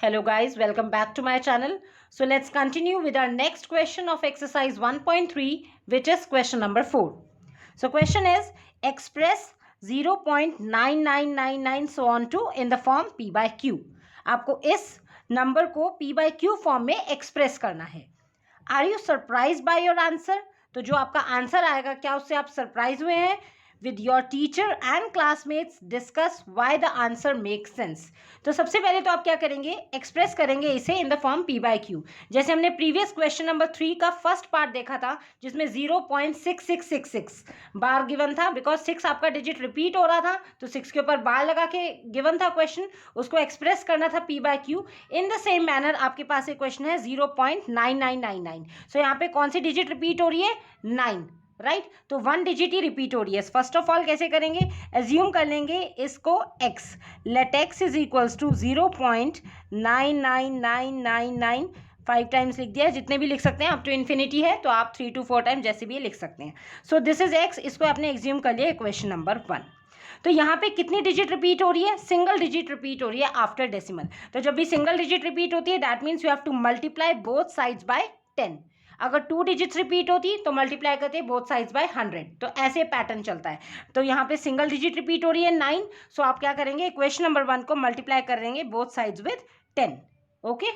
Hello guys, welcome back to my channel. So let's continue with our next question of exercise 1.3, which is question number 4. So question is express 0.9999 so on to in the form P by Q. आपको इस number को P by Q form में express करना है. Are you surprised by your answer? तो जो आपका answer आएगा क्या उससे आप सरप्राइज हुए हैं? With your teacher and classmates discuss why the answer makes sense. तो सबसे पहले तो आप क्या करेंगे, एक्सप्रेस करेंगे इसे in the form P by Q. जैसे हमने प्रीवियस क्वेश्चन नंबर 3 का फर्स्ट पार्ट देखा था जिसमें 0.6666 बार गिवन था, बिकॉज 6 आपका डिजिट रिपीट हो रहा था तो 6 के ऊपर बार लगा के गिवन था क्वेश्चन, उसको एक्सप्रेस करना था P by Q. In the same manner आपके पास एक क्वेश्चन है 0.9999. सो यहाँ पे कौन सी डिजिट रिपीट हो रही है? 9, राइट तो 1 डिजिट ही रिपीट हो रही है. फर्स्ट ऑफ ऑल कैसे करेंगे, एज्यूम कर लेंगे इसको x, let x is equals to 0.99999 5 times लिख दिया है, जितने भी लिख सकते हैं, अप टू इन्फिनिटी है तो आप 3 to 4 टाइम्स जैसे भी लिख सकते हैं. सो दिस इज x, इसको आपने एज्यूम कर लिया क्वेश्चन नंबर 1. तो यहाँ पे कितनी डिजिट रिपीट हो रही है? सिंगल डिजिट रिपीट हो रही है आफ्टर डेसिमल. तो जब भी सिंगल डिजिट रिपीट होती है that means you have to multiply both sides by 10. अगर 2 डिजिट्स रिपीट होती तो मल्टीप्लाई करते हैं बोथ साइड्स बाय 100. तो ऐसे पैटर्न चलता है. तो यहाँ पे सिंगल डिजिट रिपीट हो रही है 9. सो आप क्या करेंगे, इक्वेशन नंबर 1 को मल्टीप्लाई कर देंगे बोथ साइड्स विद 10. ओके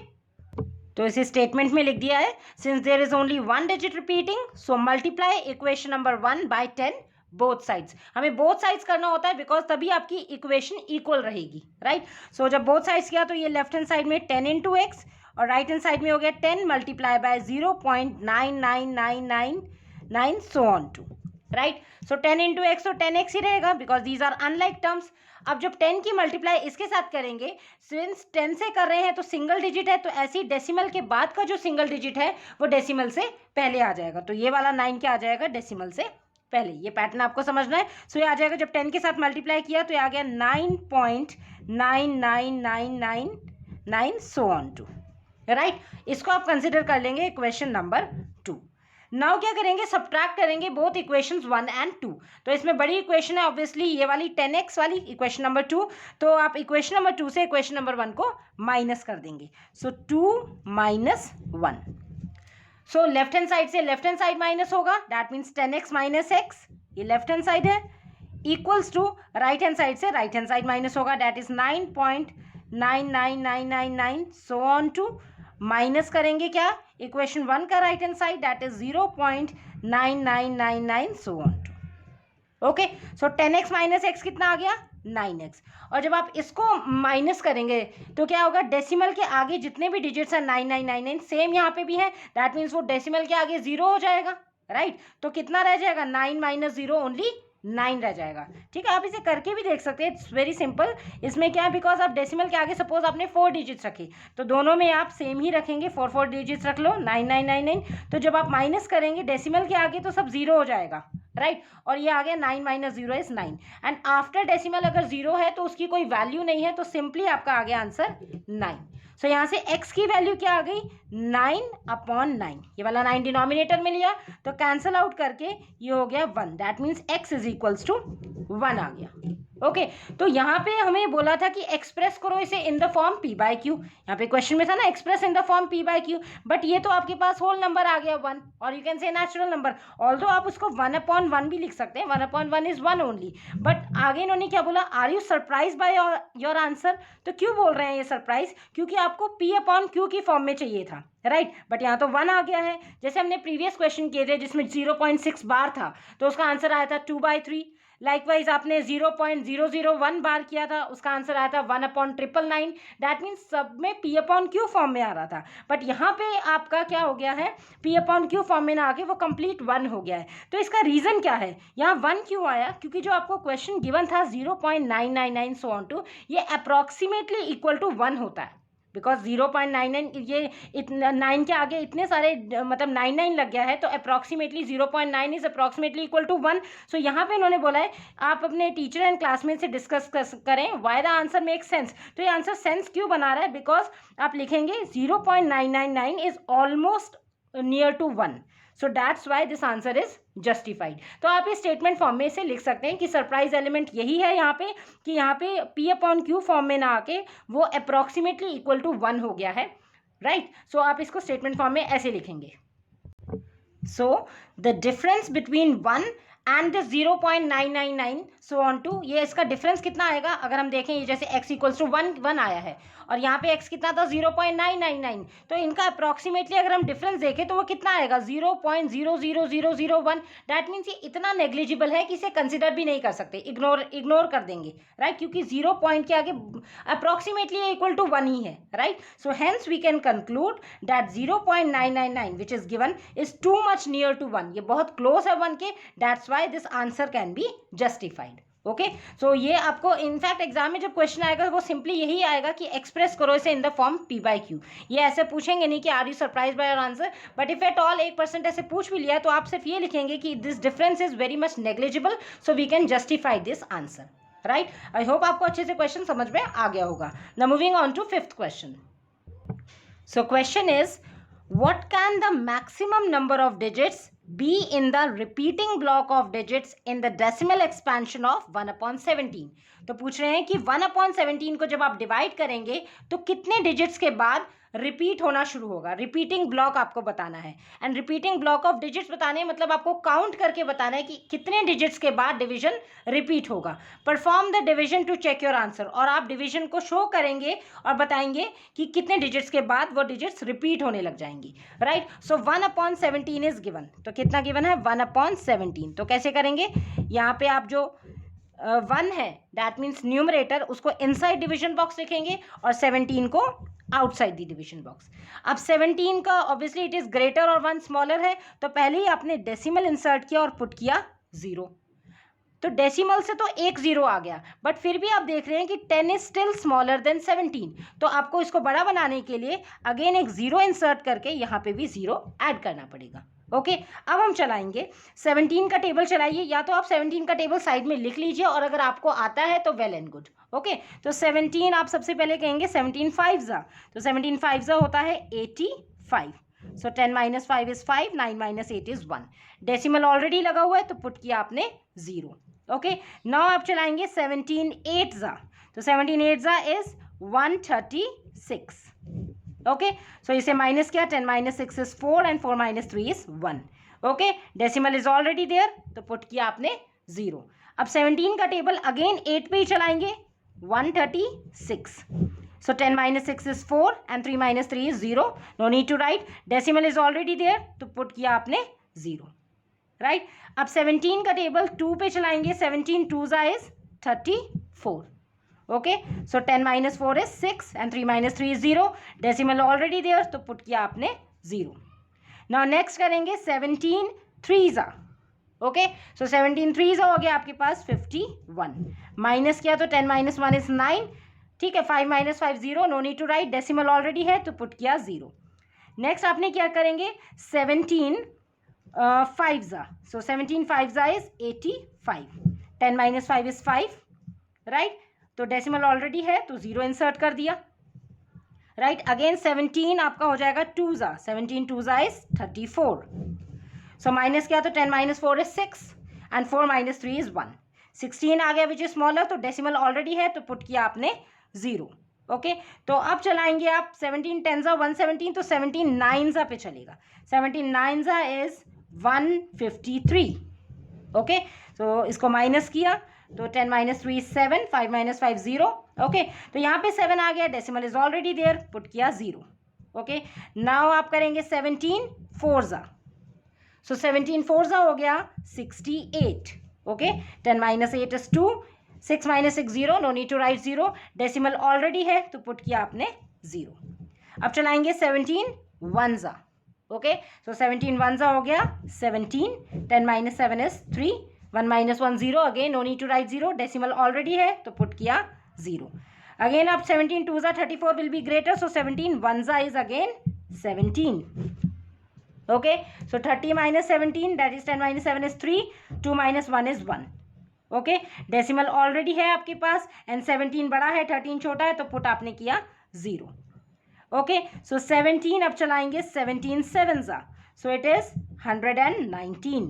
तो इसे स्टेटमेंट में लिख दिया है, since there is only 1 digit repeating so multiply equation number 1 by 10 both sides. हमें बोथ साइड्स करना होता है बिकॉज तभी आपकी इक्वेशन इक्वल रहेगी, राइट. सो जब बोथ साइड्स किया तो ये लेफ्ट हैंड साइड में 10 into x और राइट हैंड साइड में हो गया 10 multiply by 0.99999 so on too, right. So 10 into x तो 10x ही रहेगा because these are unlike terms. अब जब 10 की मल्टीप्लाई इसके साथ करेंगे, सिंस 10 से कर रहे हैं तो सिंगल डिजिट है तो ऐसी डेसिमल के बाद का जो सिंगल डिजिट है वो डेसिमल से पहले आ जाएगा. तो ये वाला 9 क्या आ जाएगा, डेसिमल से पहले. ये पैटर्न आपको समझना है. सो ये आ जाएगा, जब 10 के साथ मल्टीप्लाई किया तो ये आ गया 9.99999 सो ऑन टू, राइट. इसको आप कंसिडर कर लेंगे इक्वेशन नंबर 2. नाउ क्या करेंगे, सब्ट्रैक्ट करेंगे बोथ इक्वेशंस 1 and 2. तो इसमें बड़ी इक्वेशन है ऑब्वियसली ये वाली 10x वाली इक्वेशन नंबर 2. तो आप इक्वेशन नंबर 2 से इक्वेशन नंबर 1 को माइनस कर देंगे. So 2 minus 1. So left hand side से लेफ्ट हैंड साइड माइनस होगा, that means 10x minus x, ये लेफ्ट हैंड साइड है, equals to right hand side से राइट हैंड साइड माइनस होगा, that is 9.99999 so on too. Minus करेंगे क्या, equation 1 का right hand side, that is 0.9999 so on too. Okay so 10x minus x कितना आ गया, 9x. और जब आप इसको माइनस करेंगे तो क्या होगा, डेसिमल के आगे जितने भी डिजिट्स हैं 9999 सेम यहाँ पे भी है, दैट मीन्स वो डेसिमल के आगे 0 हो जाएगा, राइट. तो कितना रह जाएगा, 9 minus 0 ओनली 9 रह जाएगा. ठीक है, आप इसे करके भी देख सकते हैं, इट्स वेरी सिंपल. इसमें क्या है, बिकॉज आप डेसिमल के आगे सपोज आपने 4 डिजिट्स रखे तो दोनों में आप सेम ही रखेंगे, 4 डिजिट्स रख लो, 9999. तो जब आप माइनस करेंगे डेसिमल के आगे तो सब 0 हो जाएगा, राइट. और ये आ गया 9 minus 0 is 9. And after decimal अगर 0 है तो उसकी कोई वैल्यू नहीं है, तो सिंपली आपका आ गया आंसर 9. सो यहाँ से x की वैल्यू क्या आ गई, 9/9. ये वाला 9 डिनोमिनेटर में लिया तो कैंसल आउट करके ये हो गया 1, that means x is equals to 1 आ गया. ओके तो यहाँ पे हमें बोला था कि एक्सप्रेस करो इसे in the form P by Q. यहाँ पे क्वेश्चन में था ना express in the form P by Q, but ये तो आपके पास होल नंबर आ गया 1, और you can say natural number. Although आप उसको 1/1 भी लिख सकते हैं, 1/1 इज 1 ओनली. बट आगे इन्होंने क्या बोला, are you surprise by your answer. तो क्यों बोल रहे हैं ये सरप्राइज, क्योंकि आपको P/Q की फॉर्म में चाहिए था, राइट. बट यहाँ तो 1 आ गया है. जैसे हमने प्रीवियस क्वेश्चन किए थे जिसमें 0.6 बार था तो उसका आंसर आया था 2/3. लाइकवाइज आपने 0.001 बार किया था, उसका आंसर आया था 1/999. दैट मीन्स सब में P/Q फॉर्म में आ रहा था. बट यहाँ पे आपका क्या हो गया है, P/Q फॉर्म में ना आके वो कंप्लीट 1 हो गया है. तो इसका रीज़न क्या है, यहाँ 1 क्यों आया, क्योंकि जो आपको क्वेश्चन गिवन था 0.999 सो ऑन टू, ये अप्रॉक्सीमेटली इक्वल टू 1 होता है. बिकॉज 0.99 ये इतना 9 के आगे इतने सारे मतलब 99 लग गया है, तो approximately 0.9 is approximately equal to 1. So यहाँ पे इन्होंने बोला है आप अपने टीचर एंड क्लासमेट से डिस्कस करें why the answer make sense. तो ये आंसर सेंस क्यों बना रहा है, बिकॉज आप लिखेंगे 0.999 is almost near to 1. So that's why this answer is justified. तो आप इस स्टेटमेंट फॉर्म में इसे लिख सकते हैं कि सरप्राइज एलिमेंट यही है यहाँ पे कि यहाँ पे P/Q फॉर्म में ना आके वो अप्रॉक्सीमेटली इक्वल टू 1 हो गया है, राइट। सो आप इसको स्टेटमेंट फॉर्म में ऐसे लिखेंगे, so the difference between 1 and 0.999 so on too, ये इसका डिफरेंस कितना आएगा अगर हम देखें, ये जैसे x इक्वल्स टू 1 आया है और यहाँ पे x कितना था 0.999, तो इनका अप्रॉक्सीमेटली अगर हम डिफरेंस देखें तो वो कितना आएगा 0.00001। दैट मीन्स ये इतना नेग्लिजिबल है कि इसे कंसिडर भी नहीं कर सकते, इग्नोर कर देंगे, राइट, क्योंकि 0 पॉइंट के आगे अप्रॉक्सीमेटली इक्वल टू 1 ही है, right. So hence we can conclude that 0.999 which is given is too much near to 1, ये बहुत क्लोज है 1 के, that's why this answer can be justified. Okay, so ये आपको इनफैक्ट एग्जाम में जब क्वेश्चन आएगा वो सिंपली यही आएगा कि एक्सप्रेस करो इसे इन द फॉर्म P/Q। ये ऐसे पूछेंगे नहीं कि are you surprise by your answer, but if at all 1% ऐसे पूछ भी लिया तो आप सिर्फ ये लिखेंगे कि this difference is very much negligible, so we can justify this answer, right. I hope आपको अच्छे से क्वेश्चन समझ में आ गया होगा। Now moving on to 5th question. So question is what can the maximum number of digits be in the repeating block of digits in the decimal expansion of 1/17। तो पूछ रहे हैं कि 1/17 को जब आप डिवाइड करेंगे तो कितने डिजिट्स के बाद रिपीट होना शुरू होगा। रिपीटिंग ब्लॉक आपको बताना है, and repeating block of digits बताने हैं मतलब आपको काउंट करके बताना है कि कितने डिजिट्स के बाद डिवीजन रिपीट होगा। Perform the division to check your answer, और आप डिवीजन को शो करेंगे और बताएंगे कि कितने डिजिट्स के बाद वो डिजिट्स रिपीट होने लग जाएंगी, राइट। सो 1/17 इज गिवन, तो कितना गिवन है 1/17। तो कैसे करेंगे, यहाँ पे आप जो 1 है दैट मीन्स न्यूमरेटर, उसको इनसाइड डिवीजन बॉक्स लिखेंगे और 17 को आउटसाइड दी डिवीजन बॉक्स। अब 17 का ऑब्वियसली इट इज ग्रेटर और 1 स्मॉलर है, तो पहले ही आपने डेसिमल इंसर्ट किया और पुट किया 0, तो डेसिमल से तो एक 0 आ गया, बट फिर भी आप देख रहे हैं कि 10 इज स्टिल स्मॉलर देन 17, तो आपको इसको बड़ा बनाने के लिए अगेन एक 0 इंसर्ट करके यहाँ पे भी 0 ऐड करना पड़ेगा। ओके, अब हम चलाएंगे 17 का टेबल चलाइए, या तो आप 17 का टेबल साइड में लिख लीजिए और अगर आपको आता है तो वेल एंड गुड। ओके, तो 17 आप सबसे पहले कहेंगे 17 5 तो 17 5 होता है 85, सो 10 - 5 इज 5, 9 - 8 इज 1। डेसिमल ऑलरेडी लगा हुआ है तो पुट किया आपने 0। ओके, नाउ आप चलाएंगे 17 8 तो 17 8 इज 136। ओके, सो इसे माइनस किया, 10 - 6 is 4 and 4 - 3 is 1। Okay, decimal is already there तो पुट किया आपने 0। अब 17 का टेबल अगेन 8 पे ही चलाएंगे, 136, so 10 - 6 is 4 and 3 - 3 is 0, no need to write, decimal is already there तो पुट किया आपने 0, राइट। अब 17 का टेबल 2 पे चलाएंगे, 17 2 is 34। Okay, so 10 - 4 is 6 and 3 - 3 is 0, decimal already there तो पुट किया आपने 0। नाउ नेक्स्ट करेंगे 17 3 ओके, सो 17 3 हो गया आपके पास 51, माइनस किया तो 10 - 1 इज 9, ठीक है, 5 - 5 0, no need to write, decimal already है तो पुट किया 0। नेक्स्ट आपने क्या करेंगे 17 5 सो 17 5 इज 85, 10 - 5 इज 5, राइट, तो डेसिमल ऑलरेडी है तो 0 इंसर्ट कर दिया, राइट। अगेन 17 आपका हो जाएगा 2 17 2 इज 34, सो माइनस किया तो 10 - 4 इज 6 एंड 4 - 3 इज 1। 16 आ गया विच इज स्मॉलर, तो डेसिमल ऑलरेडी है तो पुट किया आपने 0। ओके, तो अब चलाएंगे आप 17 10 117, तो 17 9 पे चलेगा, 17 9 इज 153। ओके, तो इसको माइनस किया तो 10 - 3 इज 7, 5 - 5 0। ओके, तो यहाँ पे 7 आ गया, decimal is already there, put किया 0। ओके, नाउ आप करेंगे 17 4 सो 17 4 हो गया 68। Okay, 10 - 8 is 2, 6 - 6 0, no need to write 0, decimal already है तो पुट किया आपने 0। अब चलाएंगे 17 1 ओके, सो 17 1 हो गया 17, 10 - 7 is 3, 1 - 1 0, again no need to write 0, decimal already है तो पुट किया 0। अगेन अब 17 2 34 will be greater, so 17 1 is again 17। Okay, so 30 - 17 that is 10 - 7 is 3, 2 - 1 is 1। Okay, decimal already है आपके पास एंड 17 बड़ा है 13 छोटा है तो पुट आपने किया 0। ओके, सो 17 अब चलाएंगे 17 7 सो इट इज 119.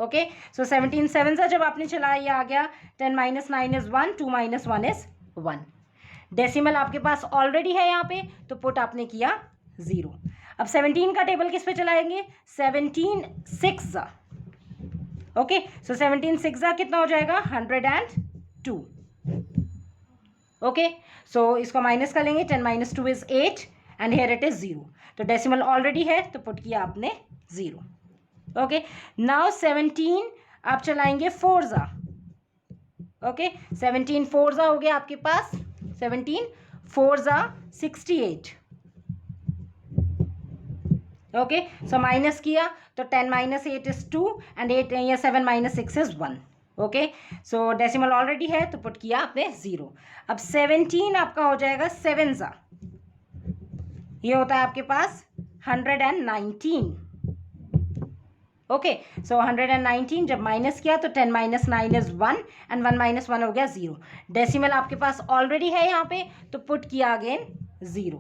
ओके, सो 17 7 से जब आपने चलाया ये आ गया 10 minus 9 is 1, 2 minus 1 is 1. Decimal आपके पास ऑलरेडी है यहाँ पे, तो पुट आपने किया 0. अब 17 का टेबल किस पे चलाएंगे? 17 6 ओके, सो 17 6 कितना हो जाएगा? 102. ओके, सो इसको माइनस कर लेंगे. 10 minus 2 is 8 and here it is 0. तो डेसिमल ऑलरेडी है तो पुट किया आपने 0. ओके, नाउ 17 आप चलाएंगे 4 ओके, 17 4 हो गया आपके पास. 17 4 68. ओके, सो माइनस किया तो 10 माइनस 8 इज 2 एंड 8 या 7 minus 6 is 1. Okay, so decimal already है तो पुट किया आपने 0. अब 17 आपका हो जाएगा 7 ये होता है आपके पास 119. ओके, सो 119 जब माइनस किया तो 10 माइनस 9 इज 1 एंड 1 माइनस 1 हो गया 0. डेसिमल आपके पास ऑलरेडी है यहाँ पे तो पुट किया अगेन 0.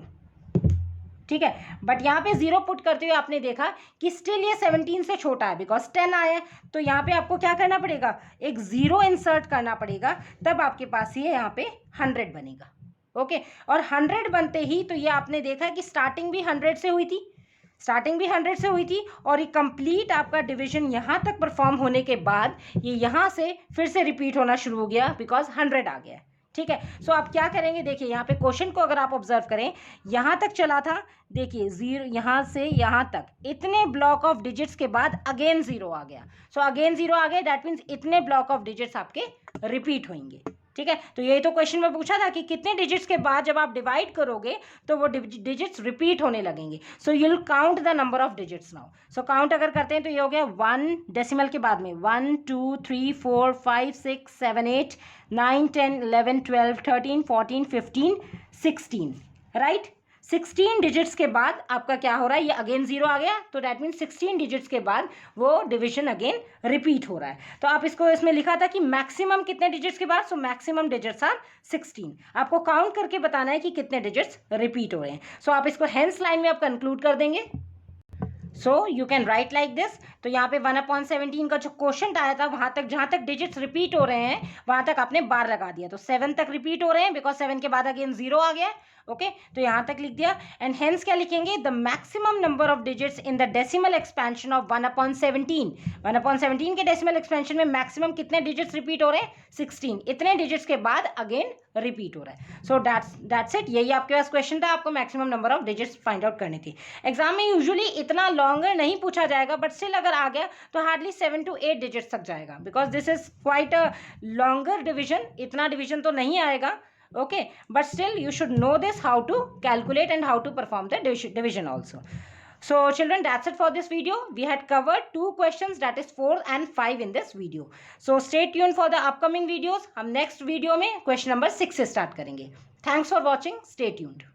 ठीक है, बट यहाँ पे 0 पुट करते हुए आपने देखा कि स्टिल ये 17 से छोटा है बिकॉज 10 आया है. तो यहाँ पे आपको क्या करना पड़ेगा? एक 0 इंसर्ट करना पड़ेगा, तब आपके पास ये यहाँ पे 100 बनेगा. ओके, और 100 बनते ही तो ये आपने देखा कि स्टार्टिंग भी 100 से हुई थी, और ये कंप्लीट आपका डिवीजन यहाँ तक परफॉर्म होने के बाद ये यहाँ से फिर से रिपीट होना शुरू हो गया बिकॉज 100 आ गया. ठीक है, सो आप क्या करेंगे? देखिए यहाँ पे क्वेश्चन को अगर आप ऑब्जर्व करें, यहाँ तक चला था, देखिए 0 यहाँ से यहाँ तक इतने ब्लॉक ऑफ डिजिट्स के बाद अगेन 0 आ गया. सो अगेन 0 आ गया, दैट मीन्स इतने ब्लॉक ऑफ डिजिट्स आपके रिपीट होंगे. ठीक है, तो यही तो क्वेश्चन में पूछा था कि कितने डिजिट्स के बाद जब आप डिवाइड करोगे तो वो डिजिट्स रिपीट होने लगेंगे. So you will count the number of digits now. So count अगर करते हैं तो ये हो गया 1 डेसिमल के बाद में 1 2 3 4 5 6 7 8 9 10 11 12 13 14 15 16. राइट, 16 डिजिट्स के बाद आपका क्या हो रहा है? ये अगेन 0 आ गया, तो डैट मीन्स 16 डिजिट्स के बाद वो डिवीजन अगेन रिपीट हो रहा है. तो आप इसको इसमें लिखा था कि मैक्सिमम कितने डिजिट्स के बाद? So maximum digits are 16. आपको काउंट करके बताना है कि कितने डिजिट्स रिपीट हो रहे हैं. सो आप इसको हेंस लाइन में आप कंक्लूड कर देंगे. So you can write like this. तो यहाँ पे 1/17 का जो क्वेश्चन आया था वहां तक जहां तक डिजिट्स रिपीट हो रहे हैं वहां तक आपने बार लगा दिया. तो 7 तक रिपीट हो रहे हैं बिकॉज 7 के बाद अगेन 0 आ गया. ओके, तो यहाँ तक लिख दिया. एंड हेंस क्या लिखेंगे? The maximum number of digits in the decimal expansion of 1/17. 1/17 के डेसिमल एक्सपेंशन में मैक्सिमम कितने डिजिट्स रिपीट हो रहे हैं? 16. इतने डिजिट्स के बाद अगेन रिपीट हो रहा है. So that's it. यही आपके पास क्वेश्चन था, आपको maximum number of digits find out करनी थी. एग्जाम में यूजुअली इतना लॉन्गर नहीं पूछा जाएगा, बट स्टिल अगर आ गया तो हार्डली 7 to 8 डिजिट्स तक जाएगा because this is quite a longer division. इतना डिविजन तो नहीं आएगा. Okay, but still you should know this, how to calculate and how to perform the division also. So children, that's it for this video. We had covered 2 questions, that is 4 and 5 in this video. So stay tuned for the upcoming videos. हम next video में question number 6 से start करेंगे. Thanks for watching. Stay tuned.